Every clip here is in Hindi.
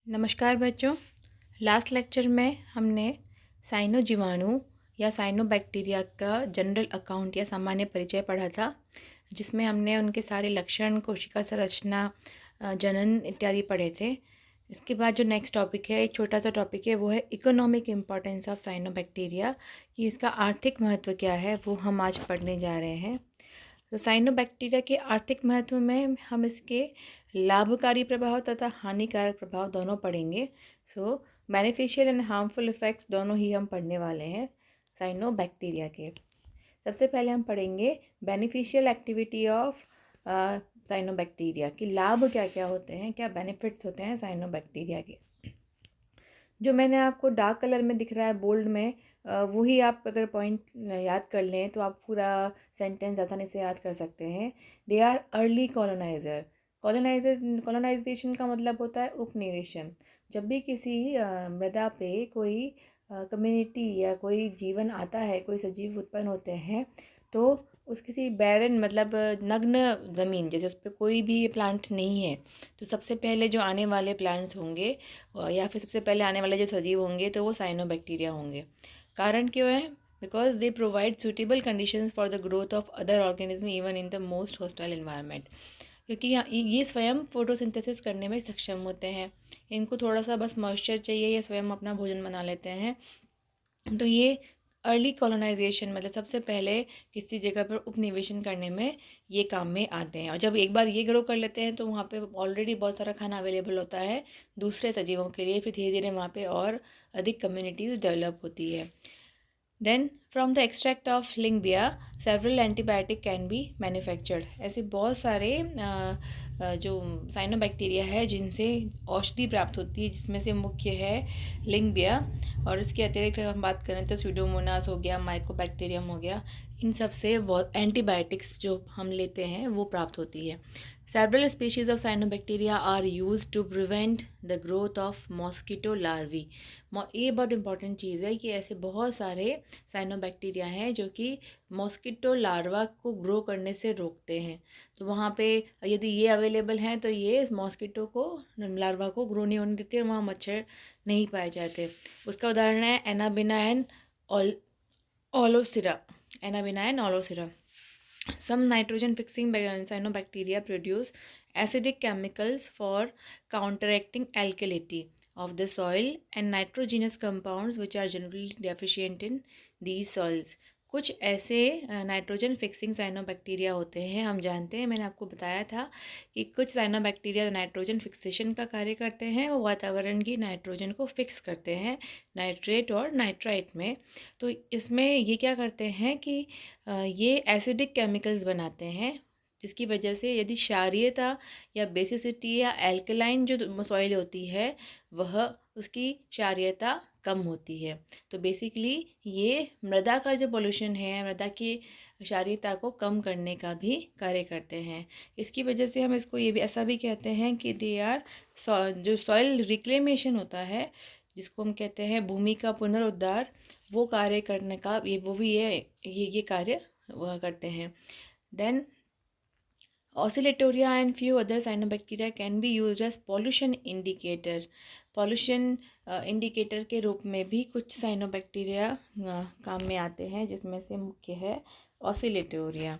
नमस्कार बच्चों। लास्ट लेक्चर में हमने साइनो जीवाणु या साइनो बैक्टीरिया का जनरल अकाउंट या सामान्य परिचय पढ़ा था, जिसमें हमने उनके सारे लक्षण, कोशिका संरचना, जनन इत्यादि पढ़े थे। इसके बाद जो नेक्स्ट टॉपिक है, एक छोटा सा टॉपिक है, वो है economic importance of cyanobacteria, कि इसका आर्थिक महत्व क्या है, वो हम आज पढ़ने जा रहे हैं। तो साइनोबैक्टीरिया के आर्थिक महत्व में हम इसके लाभकारी प्रभाव तथा हानिकारक प्रभाव दोनों पढ़ेंगे। सो बेनिफिशियल एंड हार्मफुल इफ़ेक्ट्स दोनों ही हम पढ़ने वाले हैं साइनोबैक्टीरिया के। सबसे पहले हम पढ़ेंगे बेनिफिशियल एक्टिविटी ऑफ साइनोबैक्टीरिया, कि लाभ क्या क्या होते हैं, क्या बेनिफिट्स होते हैं साइनोबैक्टीरिया के। जो मैंने आपको डार्क कलर में दिख रहा है, बोल्ड में, वही आप अगर पॉइंट याद कर लें तो आप पूरा सेंटेंस आसानी से याद कर सकते हैं। They are early colonisers. Colonisation का मतलब होता है उपनिवेशन। जब भी किसी मृदा पे कोई कम्युनिटी या कोई जीवन आता है, कोई सजीव उत्पन्न होते हैं, तो उस किसी बैरन मतलब नग्न ज़मीन, जैसे उस पर कोई भी प्लांट नहीं है, तो सबसे पहले जो आने वाले प्लांट्स होंगे या फिर सबसे पहले आने वाले जो सजीव होंगे, तो वो साइनोबैक्टीरिया होंगे। कारण क्यों है? Because they provide suitable conditions for the growth of other organism even in the most hostile environment. क्योंकि ये स्वयं फोटोसिंथेसिस करने में सक्षम होते हैं। इनको थोड़ा सा बस मॉइस्चर चाहिए, ये स्वयं अपना भोजन बना लेते हैं। तो ये अर्ली कॉलोनाइजेशन मतलब सबसे पहले किसी जगह पर उपनिवेशन करने में ये काम में आते हैं। और जब एक बार ये ग्रो कर लेते हैं तो वहाँ पे ऑलरेडी बहुत सारा खाना अवेलेबल होता है दूसरे सजीवों के लिए। फिर धीरे धीरे वहाँ पे और अधिक कम्युनिटीज़ डेवलप होती है। Then from the extract of lyngbya several antibiotic can be manufactured. ऐसे बहुत सारे जो साइनोबैक्टीरिया है जिनसे औषधि प्राप्त होती है, जिसमें से मुख्य है लिंगबिया। और इसके अतिरिक्त हम बात करें तो स्यूडोमोनास हो गया, माइकोबैक्टीरियम हो गया, इन सब से बहुत एंटीबायोटिक्स जो हम लेते हैं वो प्राप्त होती है। Several species of cyanobacteria are used to prevent the growth of mosquito larvae। ये बहुत इंपॉर्टेंट चीज़ है कि ऐसे बहुत सारे साइनोबैक्टीरिया हैं जो कि मॉस्किटो लार्वा को ग्रो करने से रोकते हैं। तो वहाँ पे यदि ये अवेलेबल हैं तो ये मॉस्किटो को, लार्वा को ग्रो नहीं होने देते और वहाँ मच्छर नहीं पाए जाते। उसका उदाहरण है anabaena and aulosira. Anabaena and aulosira. Some nitrogen fixing cyanobacteria produce acidic chemicals for counteracting alkalinity of the soil and nitrogenous compounds which are generally deficient in these soils। कुछ ऐसे नाइट्रोजन फिक्सिंग साइनोबैक्टीरिया होते हैं, हम जानते हैं, मैंने आपको बताया था कि कुछ साइनोबैक्टीरिया नाइट्रोजन फिक्सेशन का कार्य करते हैं, वो वातावरण की नाइट्रोजन को फिक्स करते हैं नाइट्रेट और नाइट्राइट में। तो इसमें ये क्या करते हैं कि ये एसिडिक केमिकल्स बनाते हैं, जिसकी वजह से यदि क्षारीयता या बेसिसिटी या एल्कलाइन जो सॉइल होती है वह उसकी क्षारीयता कम होती है। तो बेसिकली ये मृदा का जो पोल्यूशन है, मृदा की क्षारीयता को कम करने का भी कार्य करते हैं। इसकी वजह से हम इसको ये भी ऐसा भी कहते हैं कि दे आर जो सॉइल रिक्लेमेशन होता है, जिसको हम कहते हैं भूमि का पुनरुद्धार, वो कार्य करने का वो भी ये कार्य वह करते हैं। Then Oscillatoria and few other cyanobacteria can be used as pollution indicator। pollution indicator के रूप में भी कुछ साइनोबैक्टीरिया काम में आते हैं, जिसमें से मुख्य है ऑसिलेटोरिया।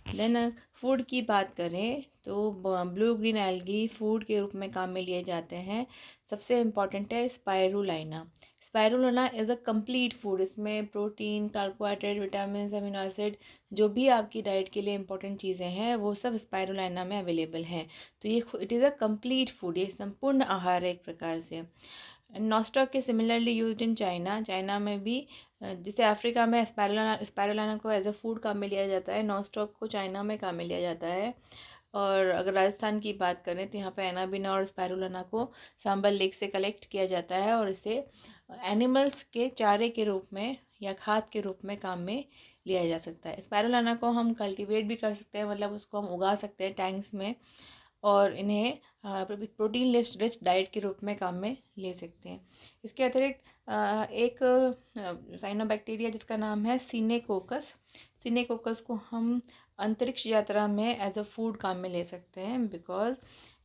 देन फूड की बात करें तो ब्लू ग्रीन एल्गी फूड के रूप में काम में लिए जाते हैं। सबसे इम्पॉर्टेंट है स्पाइरुलाइना। स्पाइरुलाना इज़ अ कंप्लीट फूड। इसमें protein, carbohydrate, vitamin, amino acid, जो भी आपकी डाइट के लिए इंपॉर्टेंट चीज़ें हैं वो सब स्पाइरुलाना में अवेलेबल हैं। तो ये it is a complete food, ये संपूर्ण आहार है एक प्रकार से। नॉस्टॉक के similarly used in China. China में भी जैसे अफ्रीका में स्पाइरुलाना को एज अ फूड काम में लिया जाता है, नॉस्टॉक को चाइना में काम में लिया जाता है। और अगर राजस्थान की बात करें तो यहाँ पे एनाबिना और स्पाइरुलाना को सांबल लेक से कलेक्ट किया जाता है और इसे एनिमल्स के चारे के रूप में या खाद के रूप में काम में लिया जा सकता है। स्पाइरुलाना को हम कल्टीवेट भी कर सकते हैं, मतलब उसको हम उगा सकते हैं टैंक्स में, और इन्हें प्रोटीन रिच डाइट के रूप में काम में ले सकते हैं। इसके अतिरिक्त एक साइनोबैक्टीरिया जिसका नाम है सिनेकोकस। सिनेकोकस को हम अंतरिक्ष यात्रा में एज अ फूड काम में ले सकते हैं, बिकॉज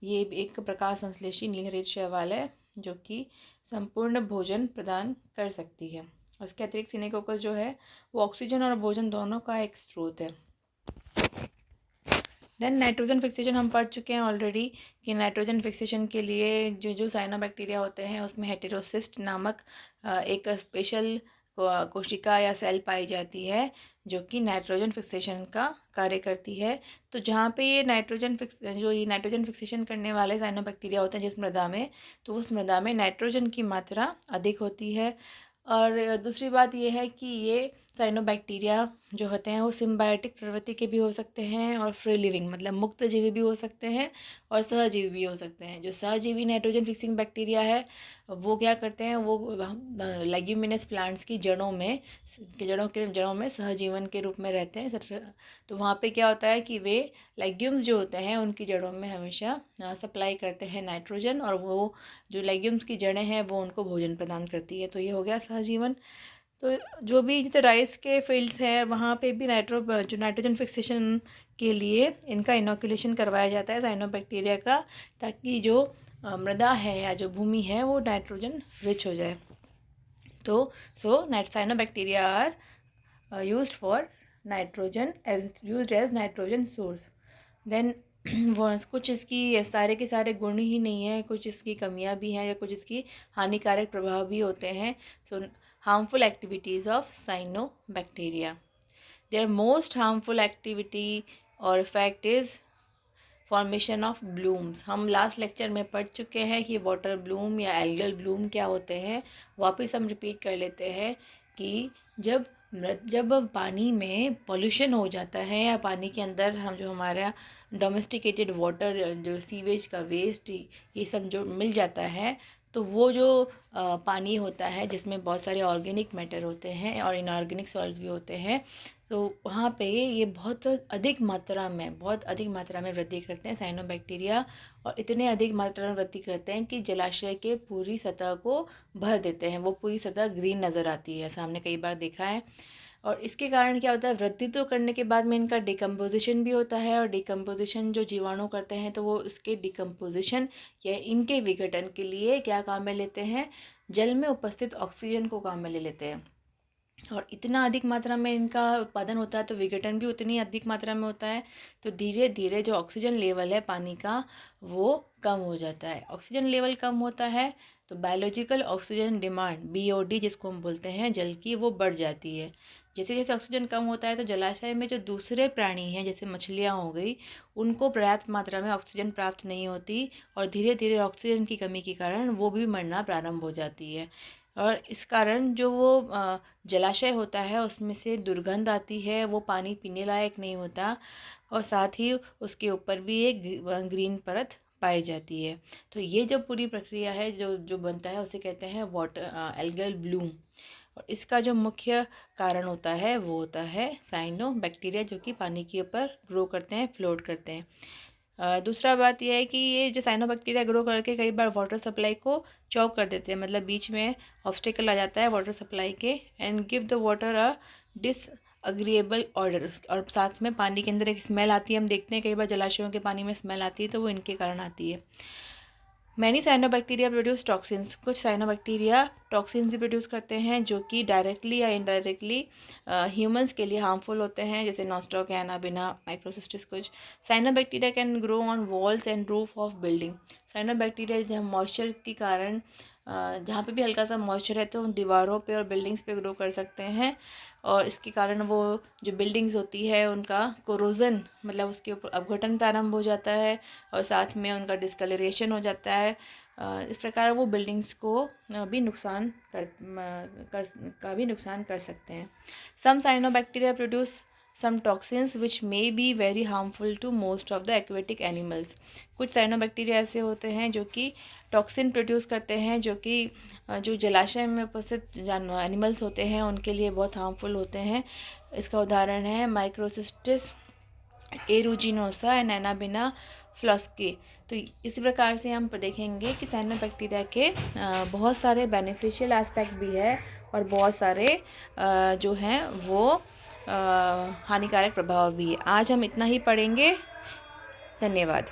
ये एक प्रकाश संश्लेषी नीलहरित शैवाल है जो कि संपूर्ण भोजन प्रदान कर सकती है। उसके अतिरिक्त सिनेकोकस जो है वो ऑक्सीजन और भोजन दोनों का एक स्रोत है। देन नाइट्रोजन फिक्सेशन हम पढ़ चुके हैं ऑलरेडी कि नाइट्रोजन फिक्सेशन के लिए जो साइनोबैक्टीरिया होते हैं उसमें हेटेरोसिस्ट नामक एक स्पेशल कोशिका या सेल पाई जाती है जो कि नाइट्रोजन फिक्सेशन का कार्य करती है। तो जहाँ पे ये नाइट्रोजन फिक्सेशन करने वाले साइनोबैक्टीरिया होते हैं जिस मृदा में, तो उस मृदा में नाइट्रोजन की मात्रा अधिक होती है। और दूसरी बात ये है कि ये साइनोबैक्टीरिया जो होते हैं वो सिम्बायोटिक प्रवृत्ति के भी हो सकते हैं और फ्री लिविंग मतलब मुक्त जीवी भी हो सकते हैं और सहजीवी भी हो सकते हैं। जो सहजीवी नाइट्रोजन फिक्सिंग बैक्टीरिया है वो क्या करते हैं, वो लेग्यूमिनस प्लांट्स की जड़ों में सहजीवन के रूप में रहते हैं। तो वहाँ पे क्या होता है कि वे लेग्यूम्स जो होते हैं उनकी जड़ों में हमेशा सप्लाई करते हैं नाइट्रोजन, और वो जो लेग्यूम्स की जड़ें हैं वो उनको भोजन प्रदान करती है। तो ये हो गया सहजीवन। तो जो भी जैसे राइस के फील्ड्स हैं वहाँ पे भी नाइट्रोजन फिक्सेशन के लिए इनका इनोकुलेशन करवाया जाता है साइनोबैक्टीरिया का, ताकि जो मृदा है या जो भूमि है वो नाइट्रोजन रिच हो जाए। तो cyanobacteria are used for nitrogen used as nitrogen source. Then वो कुछ इसकी सारे के सारे गुण ही नहीं है, कुछ इसकी कमियां भी हैं या कुछ इसकी हानिकारक प्रभाव भी होते हैं। सो harmful activities of cyanobacteria. Their most harmful activity or effect is formation of blooms. हम लास्ट लेक्चर में पढ़ चुके हैं कि वाटर ब्लूम या एल्गल ब्लूम क्या होते हैं। वापस हम रिपीट कर लेते हैं कि जब पानी में पॉल्यूशन हो जाता है या पानी के अंदर हम जो हमारा डोमेस्टिकेटेड वाटर जो सीवेज का वेस्ट ये सब जो मिल जाता है, तो वो जो पानी होता है जिसमें बहुत सारे ऑर्गेनिक मैटर होते हैं और इनऑर्गेनिक सॉल्ट्स भी होते हैं, तो वहाँ पे ये बहुत अधिक मात्रा में वृद्धि करते हैं साइनोबैक्टीरिया, और इतने अधिक मात्रा में वृद्धि करते हैं कि जलाशय के पूरी सतह को भर देते हैं। वो पूरी सतह ग्रीन नज़र आती है, सामने कई बार देखा है। और इसके कारण क्या होता है, वृद्धि तो करने के बाद में इनका डिकम्पोजिशन भी होता है, और डिकम्पोजिशन जो जीवाणु करते हैं तो वो उसके डिकम्पोजिशन या इनके विघटन के लिए क्या काम में लेते हैं, जल में उपस्थित ऑक्सीजन को काम में ले लेते हैं। और इतना अधिक मात्रा में इनका उत्पादन होता है तो विघटन भी उतनी अधिक मात्रा में होता है। तो धीरे धीरे जो ऑक्सीजन लेवल है पानी का वो कम हो जाता है। ऑक्सीजन लेवल कम होता है तो बायोलॉजिकल ऑक्सीजन डिमांड BOD जिसको हम बोलते हैं जल की, वो बढ़ जाती है। जैसे जैसे ऑक्सीजन कम होता है तो जलाशय में जो दूसरे प्राणी हैं जैसे मछलियाँ हो गई, उनको पर्याप्त मात्रा में ऑक्सीजन प्राप्त नहीं होती, और धीरे धीरे ऑक्सीजन की कमी के कारण वो भी मरना प्रारंभ हो जाती है। और इस कारण जो वो जलाशय होता है उसमें से दुर्गंध आती है, वो पानी पीने लायक नहीं होता, और साथ ही उसके ऊपर भी एक ग्रीन परत पाई जाती है। तो ये जो पूरी प्रक्रिया है जो बनता है उसे कहते हैं वाटर एल्गल ब्लूम। और इसका जो मुख्य कारण होता है वो होता है साइनोबैक्टीरिया, जो कि पानी के ऊपर ग्रो करते हैं, फ्लोट करते हैं। दूसरा बात यह है कि ये जो साइनोबैक्टीरिया ग्रो करके कई बार वाटर सप्लाई को चौक कर देते हैं, मतलब बीच में ऑब्स्टेकल आ जाता है वाटर सप्लाई के, and give the water a disagreeable order. और साथ में पानी के अंदर एक स्मेल आती है, हम देखते हैं कई बार जलाशयों के पानी में स्मेल आती है, तो वो इनके कारण आती है। Many cyanobacteria produce toxins. कुछ साइनोबैक्टीरिया टॉक्सिन्स भी प्रोड्यूस करते हैं जो कि डायरेक्टली या इनडायरेक्टली ह्यूमंस के लिए हार्मफुल होते हैं, जैसे नॉस्टॉक, एनाबिना, माइक्रोसिस्टिस। कुछ cyanobacteria can grow on walls and roof of building. Cyanobacteria जहाँ मॉइस्चर के कारण जहाँ पे भी हल्का सा मॉइस्चर है तो दीवारों पे और बिल्डिंग्स पे ग्रो कर सकते हैं, और इसके कारण वो जो बिल्डिंग्स होती है उनका कोरोजन मतलब उसके ऊपर अपघटन प्रारंभ हो जाता है, और साथ में उनका डिस्कलरेशन हो जाता है। इस प्रकार वो बिल्डिंग्स को भी नुकसान कर सकते हैं। Some cyanobacteria produce some toxins which may be very harmful to most of the aquatic animals। कुछ साइनोबैक्टीरिया ऐसे होते हैं जो कि टॉक्सिन प्रोड्यूस करते हैं, जो कि जो जलाशय में उपस्थित एनिमल्स होते हैं उनके लिए बहुत हार्मफुल होते हैं। इसका उदाहरण है माइक्रोसिस्टिस एरुजिनोसा एंड एनाबिना फ्लॉस्की। तो इसी प्रकार से हम देखेंगे कि साइनोबैक्टीरिया के बहुत सारे बेनिफिशियल एस्पेक्ट भी है और बहुत सारे जो हैं वो हानिकारक प्रभाव भी है। आज हम इतना ही पढ़ेंगे। धन्यवाद।